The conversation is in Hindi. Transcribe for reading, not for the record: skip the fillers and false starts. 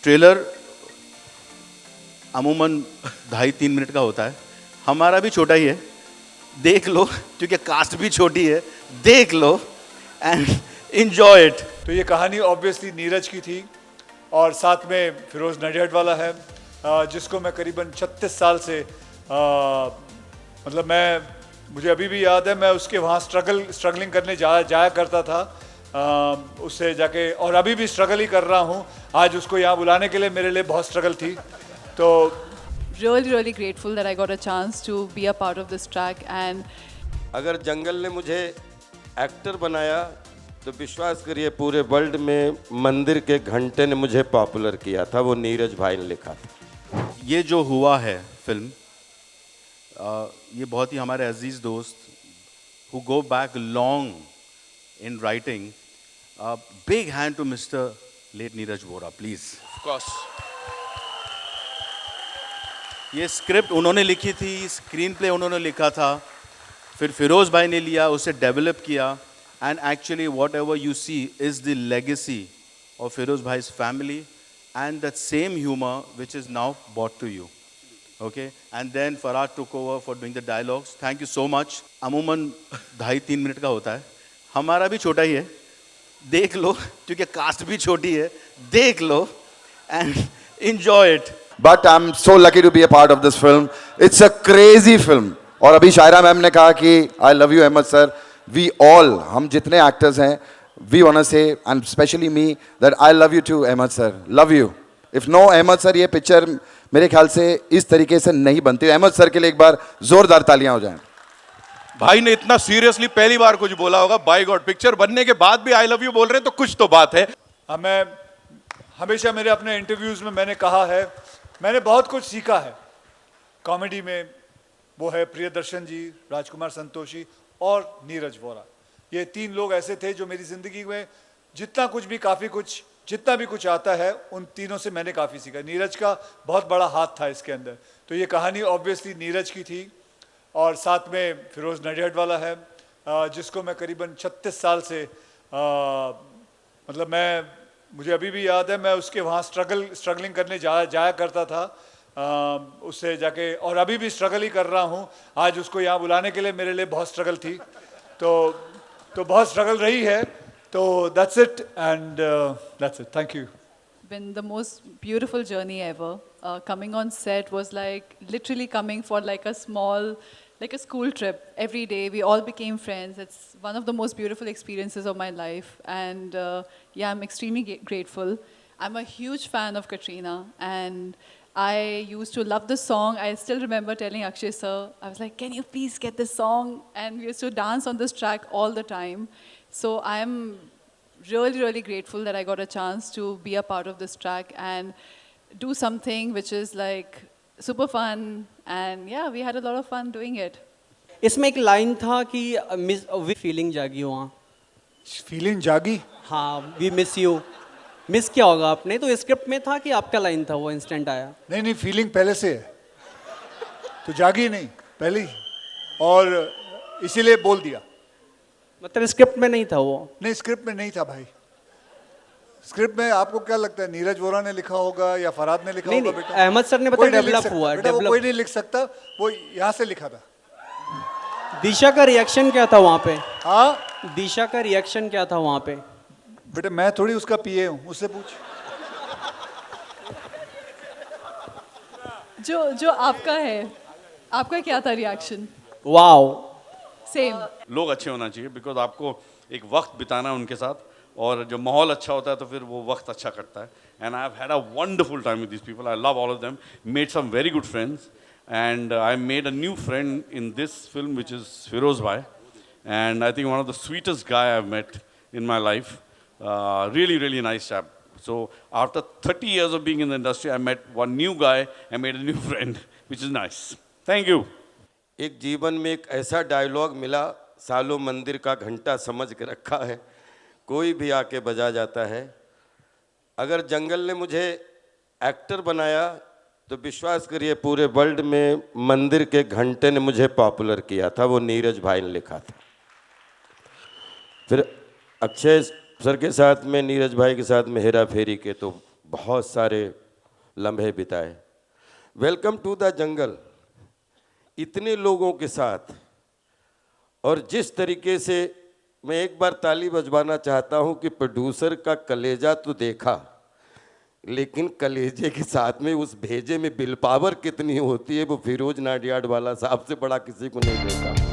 ट्रेलर अमूमन 2.5-3 मिनट का होता है, हमारा भी छोटा ही है, देख लो क्योंकि कास्ट भी छोटी है, देख लो एंड एंजॉय इट। तो ये कहानी ऑब्वियसली नीरज की थी और साथ में फिरोज नडियाडवाला है, जिसको मैं करीबन 36 साल से मतलब मुझे अभी भी याद है, मैं उसके वहाँ स्ट्रगलिंग करने जाया करता था, उससे जाके, और अभी भी स्ट्रगल ही कर रहा हूँ। आज उसको यहाँ बुलाने के लिए मेरे लिए बहुत स्ट्रगल थी। तो really grateful that I got a chance to be a part of this track. And अगर जंगल ने मुझे एक्टर बनाया तो विश्वास करिए पूरे वर्ल्ड में मंदिर के घंटे ने मुझे पॉपुलर किया था, वो नीरज भाई ने लिखा था। ये जो हुआ है फिल्म, ये बहुत ही हमारे अजीज दोस्त who go back long in writing, big hand to mister late Neeraj Vora please. Of course. ये स्क्रिप्ट उन्होंने लिखी थी, स्क्रीन प्ले उन्होंने लिखा था, फिर फिरोज भाई ने लिया, उसे डेवलप किया, and actually whatever you see is the legacy of Firoz भाई's family and that same humour which is now brought to you. Okay, and then Farhad took over for doing the dialogues. Thank you so much. अमूमन 2.5-3 मिनट का होता है, हमारा भी छोटा ही है, देख लो क्योंकि कास्ट भी छोटी है, देख लो and enjoy it. But I'm so lucky to be a part of this film. It's a crazy film. और अभी शायरा मैम ने कहा कि I love you Ahmed sir. We all, हम जितने एक्टर्स हैं, we wanna say, and especially me, that I love you too Ahmed sir. Love you. If no Ahmed sir, ये पिक्चर मेरे ख्याल से इस तरीके से नहीं बनती। अहमद सर के लिए एक बार जोरदार तालियां हो जाएं। भाई ने इतना सीरियसली पहली बार कुछ बोला होगा, बाय गॉड, पिक्चर बनने के बाद भी आई लव यू बोल रहे हैं तो कुछ तो बात है। मैं हमेशा मेरे अपने इंटरव्यूज़ में मैंने कहा है, मैंने बहुत कुछ सीखा है कॉमेडी में। वो है प्रियदर्शन जी, राजकुमार संतोषी और नीरज वोरा। ये 3 लोग ऐसे थे जो मेरी ज़िंदगी में जितना भी कुछ आता है, उन तीनों से मैंने काफ़ी सीखा। नीरज का बहुत बड़ा हाथ था इसके अंदर। तो ये कहानी ऑब्वियसली नीरज की थी और साथ में फिरोज नडियाडवाला है, जिसको मैं करीबन 36 साल से मतलब मुझे अभी भी याद है, मैं उसके वहाँ स्ट्रगलिंग करने जाया करता था, उससे जाके, और अभी भी स्ट्रगल ही कर रहा हूँ। आज उसको यहाँ बुलाने के लिए मेरे लिए बहुत स्ट्रगल थी, तो बहुत स्ट्रगल रही है। So that's it, and that's it. Thank you. been the most beautiful journey ever. Coming on set was like literally coming for like a school trip. Every day we all became friends. It's one of the most beautiful experiences of my life, and yeah, I'm extremely grateful. I'm a huge fan of Katrina, and I used to love the song. I still remember telling Akshay sir, I was like, can you please get this song? And we used to dance on this track all the time. So I'm really grateful that I got a chance to be a part of this track and do something which is like super fun, and yeah, we had a lot of fun doing it. इसमें एक लाइन था कि मिस फीलिंग जागी वहाँ। फीलिंग जागी? हाँ, वी मिस यू। मिस क्या होगा आपने? तो स्क्रिप्ट में था कि आपका लाइन था, वो इंस्टेंट आया? नहीं, फीलिंग पहले से है, तो जागी नहीं पहले ही, और इसीलिए बोल दिया। मतलब स्क्रिप्ट में नहीं था वो? नहीं, स्क्रिप्ट में नहीं था भाई। स्क्रिप्ट में आपको क्या लगता है नीरज वोरा ने लिखा होगा या फरहाद ने लिखा होगा? बेटा अहमद सर ने बताया डेवलप हुआ। बेटा वो कोई नहीं लिख सकता, वो यहाँ से लिखा था। दिशा का रिएक्शन क्या था वहाँ पे? हाँ, दिशा का रिएक्शन क्या था वहाँ पे? बेटा मैं थोड़ी उसका पीए हूँ, उससे पूछ। जो आपका है, आपका क्या था रिएक्शन? Wow, same. लोग अच्छे होना चाहिए, बिकॉज आपको एक वक्त बिताना है उनके साथ, और जो माहौल अच्छा होता है तो फिर वो वक्त अच्छा करता है। And I have had a wonderful time with this people, I love all of them, made some very good friends, and I made a new friend in this film, which is Firoz Bhai, and I think one of the sweetest guy I've met in my life. Really nice chap. So after 30 years of being in the industry, I met one new guy and made a new friend, which is nice. Thank you. एक जीवन में एक ऐसा डायलॉग मिला, सालों मंदिर का घंटा समझ के रखा है, कोई भी आके बजा जाता है। अगर जंगल ने मुझे एक्टर बनाया तो विश्वास करिए पूरे वर्ल्ड में मंदिर के घंटे ने मुझे पॉपुलर किया था, वो नीरज भाई ने लिखा था। फिर अक्षय सर के साथ में, नीरज भाई के साथ में हेरा फेरी के तो बहुत सारे लम्हे बिताए। वेलकम टू द जंगल, इतने लोगों के साथ, और जिस तरीके से, मैं एक बार ताली बजवाना चाहता हूं कि प्रोड्यूसर का कलेजा तो देखा, लेकिन कलेजे के साथ में उस भेजे में बिल पावर कितनी होती है वो फिरोज नाडियाड वाला साहब से बड़ा किसी को नहीं देखा।